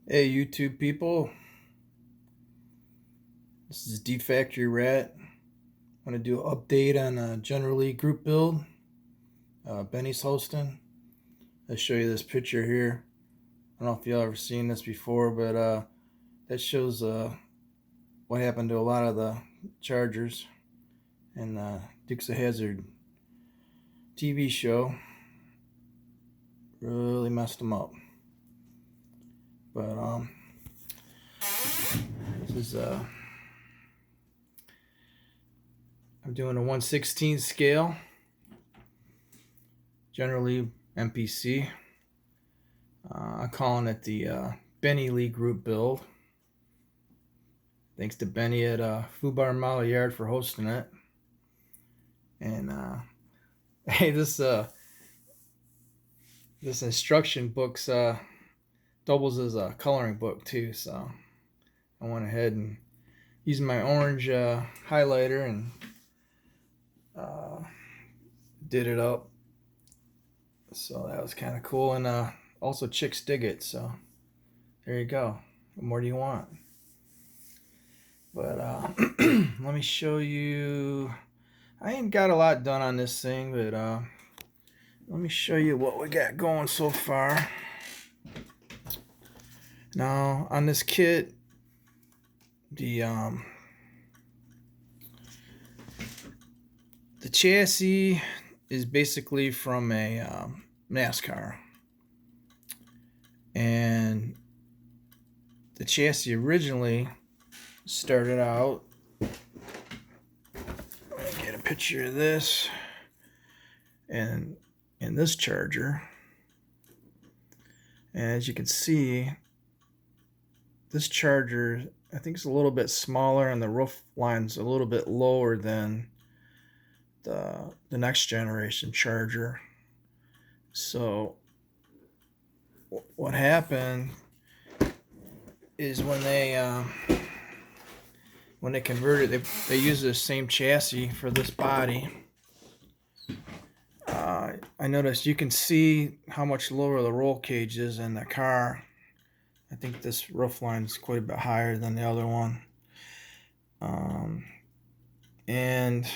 Hey YouTube people, this is D Factory Rat. I want to do an update on a General Lee group build. Benny's hosting. I'll show you this picture here. I don't know if y'all ever seen this before, but that shows what happened to a lot of the Chargers and Dukes of Hazzard TV show. Really messed them up. But this is I'm doing a 1/16 scale. General Lee MPC. I'm calling it the Benny Lee group build. Thanks to Benny at Fubar Mile Yard for hosting it. And hey, this instruction book's doubles as a coloring book too. So I went ahead and used my orange highlighter and uh, did it up. So that was kind of cool. And also chicks dig it. So there you go. What more do you want? But let me show you. I ain't got a lot done on this thing, but let me show you what we got going so far. Now on this kit, the chassis is basically from a NASCAR, and the chassis originally started out. Let me get a picture of this, and in this Charger, and as you can see, this Charger I think is a little bit smaller, and the roof line's a little bit lower than the next generation Charger. So what happened is when they converted, they used the same chassis for this body. I noticed you can see how much lower the roll cage is in the car. I think this roof line is quite a bit higher than the other one. And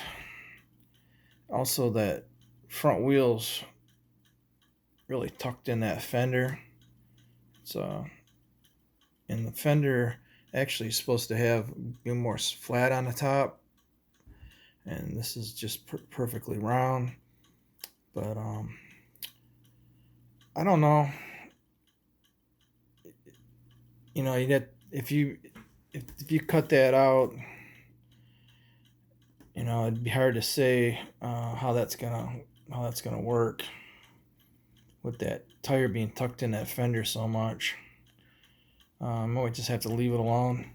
also that front wheels really tucked in that fender. So, and the fender actually is supposed to have be more flat on the top, and this is just perfectly round. But I don't know. You know, if you cut that out, you know, it'd be hard to say how that's gonna work with that tire being tucked in that fender so much. I might just have to leave it alone.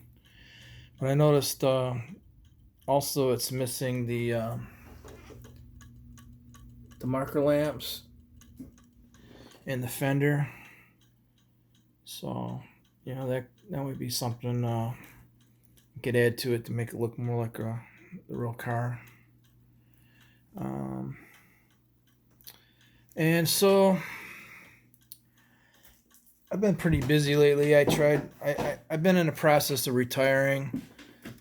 But I noticed also it's missing the marker lamps in the fender. So, you know, that would be something you could add to it to make it look more like the real car. And so I've been pretty busy lately. I've been in the process of retiring,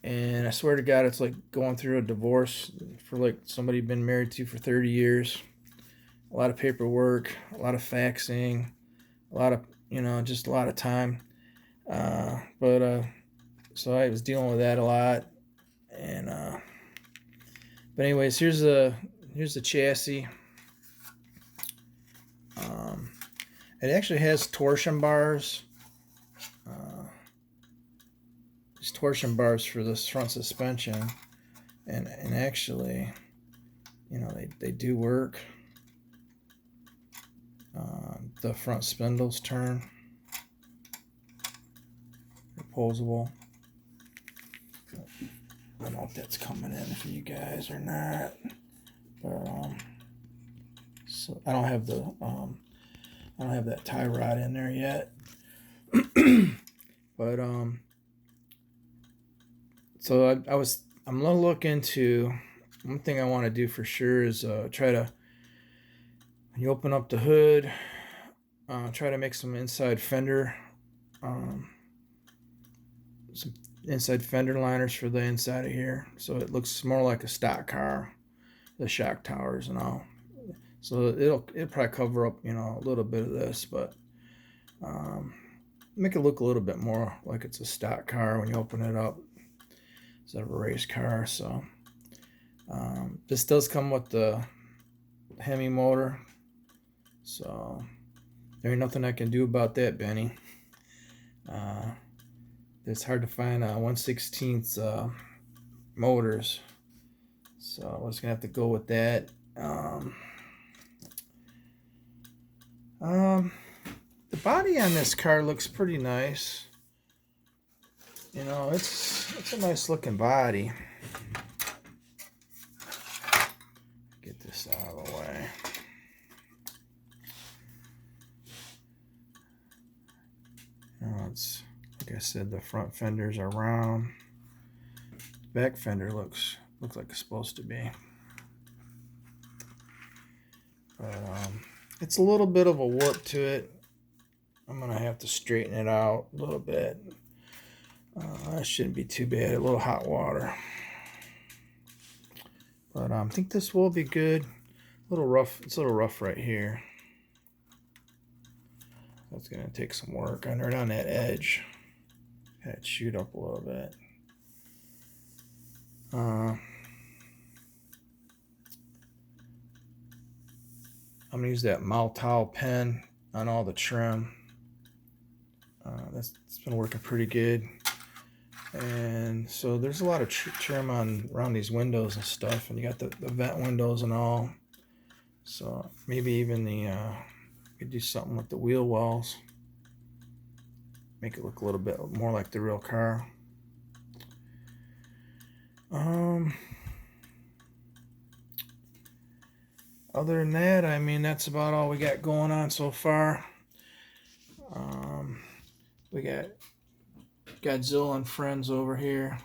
and I swear to God, it's like going through a divorce for like somebody you've been married to for 30 years. A lot of paperwork, a lot of faxing, a lot of, you know, just a lot of time. But so I was dealing with that a lot, and but anyways, here's the chassis. It actually has torsion bars. These torsion bars for this front suspension, and actually, you know, they do work. The front spindles turn. Reposable. I don't know if that's coming in for you guys or not, but so I don't have that tie rod in there yet. But so I'm gonna look into one thing I want to do for sure is try to, when you open up the hood, try to make some inside fender some inside fender liners for the inside of here, so it looks more like a stock car, the shock towers and all. So it'll probably cover up, you know, a little bit of this, but make it look a little bit more like it's a stock car when you open it up instead of a race car. So this does come with the Hemi motor, so there ain't nothing I can do about that, Benny. It's hard to find 1/16 motors, so we're just gonna have to go with that. The body on this car looks pretty nice. You know, it's a nice looking body. Get this out of the way. You know, it's like I said, the front fenders are round. The back fender looks like it's supposed to be. But it's a little bit of a warp to it. I'm gonna have to straighten it out a little bit. That shouldn't be too bad. A little hot water. But I think this will be good. A little rough. It's a little rough right here. That's gonna take some work. Right on that edge. Had it shoot up a little bit. I'm gonna use that Maltao pen on all the trim. It's been working pretty good. And so there's a lot of trim around these windows and stuff, and you got the vent windows and all. So maybe even the could do something with the wheel wells, make it look a little bit more like the real car. Other than that, I mean, that's about all we got going on so far. We got Godzilla and friends over here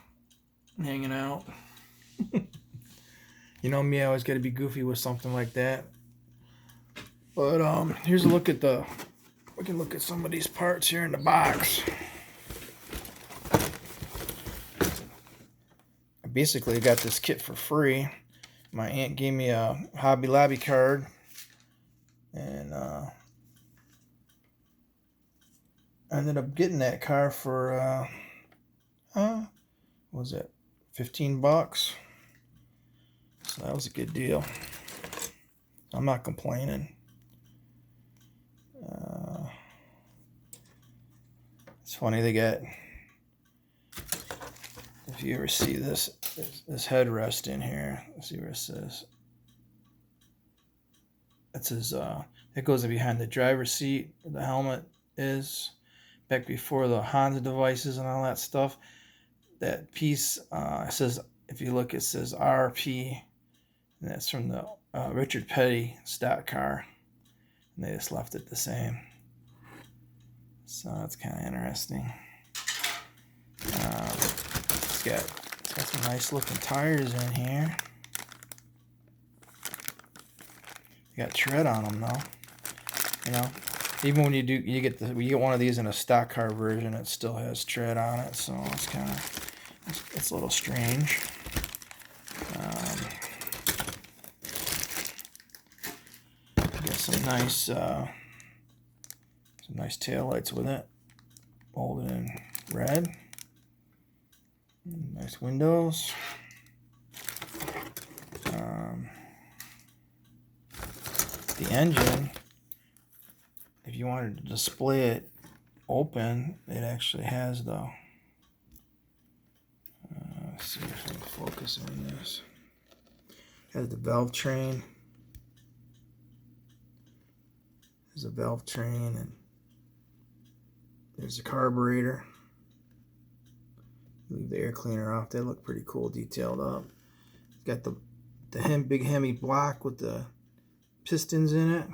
hanging out. You know me, I always got to be goofy with something like that. But here's a look at we can look at some of these parts here in the box. I basically got this kit for free. My aunt gave me a Hobby Lobby card, and I ended up getting that car for what was it, $15? So that was a good deal. I'm not complaining. It's funny, they got, if you ever see this headrest in here, let's see where it says. It says it goes behind the driver's seat. The helmet is back before the Honda devices and all that stuff. That piece says, if you look, it says RP, and that's from the Richard Petty stock car, and they just left it the same. So that's kind of interesting. It's got some nice looking tires in here. You got tread on them though. You know, even when you get one of these in a stock car version, it still has tread on it. So it's kind of, it's a little strange. Got some nice taillights with it, molded in red. Nice windows. The engine, if you wanted to display it open, it actually has the. Let's see if I can focus on this. It has the valve train. There's a valve train, and there's a carburetor. Leave the air cleaner off. They look pretty cool, detailed up. It's got the big Hemi block with the pistons in it.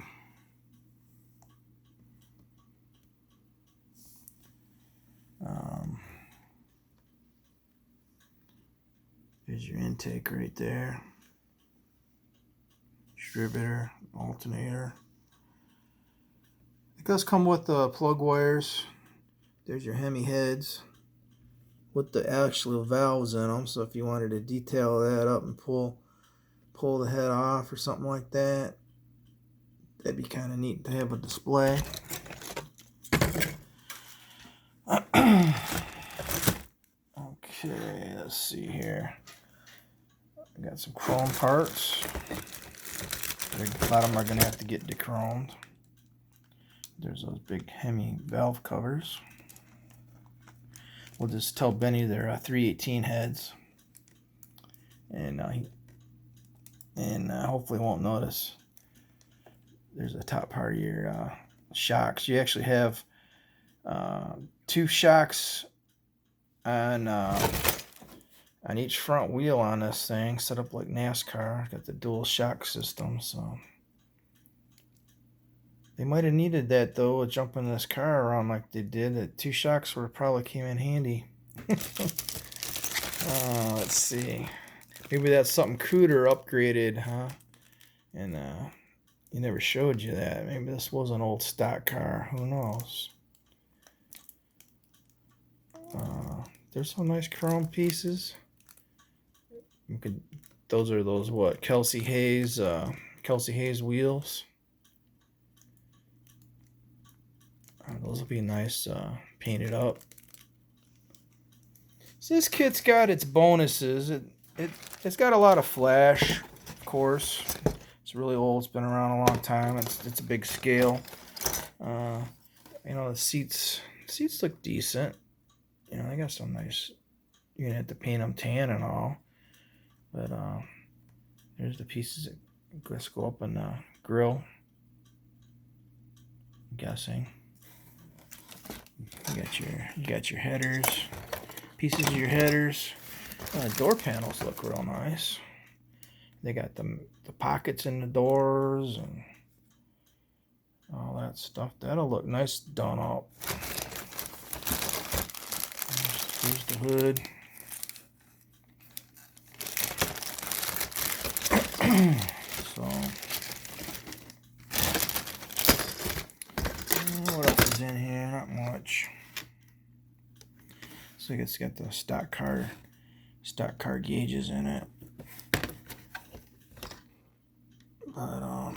Here's your intake right there. Distributor, alternator. It does come with the plug wires There's your Hemi heads with the actual valves in them. So if you wanted to detail that up and pull the head off or something like that, that'd be kind of neat to have a display. Okay, let's see here. I got some chrome parts. A lot of them are going to have to get dechromed. There's those big Hemi valve covers. We'll just tell Benny they're 318 heads, and hopefully won't notice. There's the top part of your shocks. You actually have 2 shocks on each front wheel on this thing, set up like NASCAR. Got the dual shock system, so they might have needed that though, jumping this car around like they did. The 2 shocks probably came in handy. Let's see. Maybe that's something Cooter upgraded, huh? And he never showed you that. Maybe this was an old stock car. Who knows? There's some nice chrome pieces. Those are what? Kelsey Hayes wheels. Those will be nice painted up. So this kit's got its bonuses. It's got a lot of flash, of course. It's really old. It's been around a long time. It's a big scale. The seats look decent. They got some nice. You're gonna have to paint them tan and all. But there's the pieces that just go up in the grill. I'm guessing. You got your headers. Pieces of your headers. Door panels look real nice. They got the pockets in the doors and all that stuff. That'll look nice done up. Here's the hood. So, what else is in here? Not much. So it's got the stock car gauges in it. But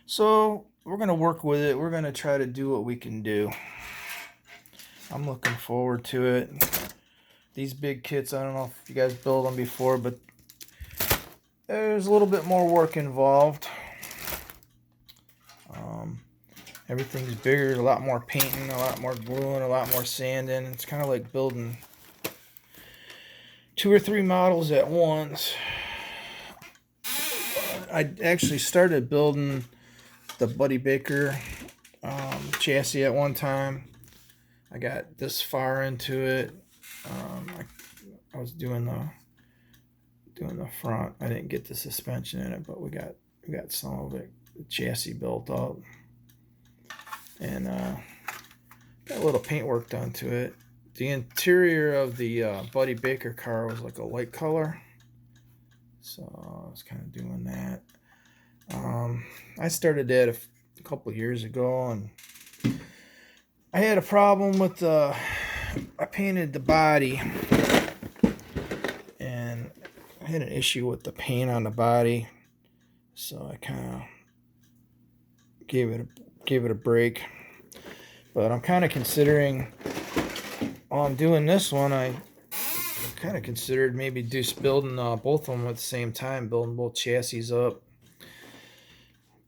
so we're gonna work with it. We're gonna try to do what we can do. I'm looking forward to it. These big kits, I don't know if you guys built them before, but there's a little bit more work involved. Everything's bigger, a lot more painting, a lot more gluing, a lot more sanding. It's kind of like building 2 or 3 models at once. I actually started building the Buddy Baker chassis at one time. I got this far into it. I was doing the front. I didn't get the suspension in it, but we got some of it, the chassis built up, and got a little paint work done to it. The interior of the Buddy Baker car was like a light color, so I was kind of doing that. I started that a couple years ago, and I had a problem with I painted the body, and I had an issue with the paint on the body, so I kind of gave it a break. But I'm kind of considering, while I'm doing this one, I kind of considered maybe just building both of them at the same time, building both chassis up,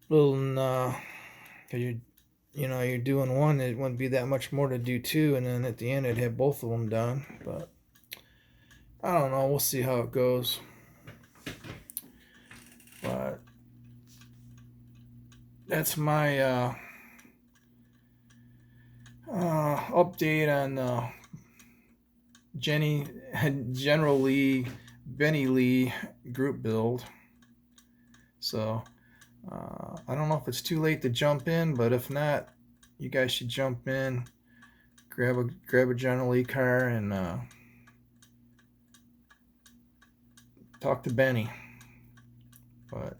building because you're doing one, it wouldn't be that much more to do two, and then at the end I'd have both of them done. But I don't know, we'll see how it goes. But that's my update on General Lee, Benny Lee group build. So I don't know if it's too late to jump in, but if not, you guys should jump in, grab a General Lee car, and talk to Benny. But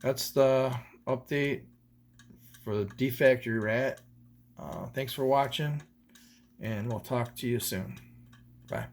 that's the update for the D-Factory Rat. Thanks for watching, and we'll talk to you soon. Bye.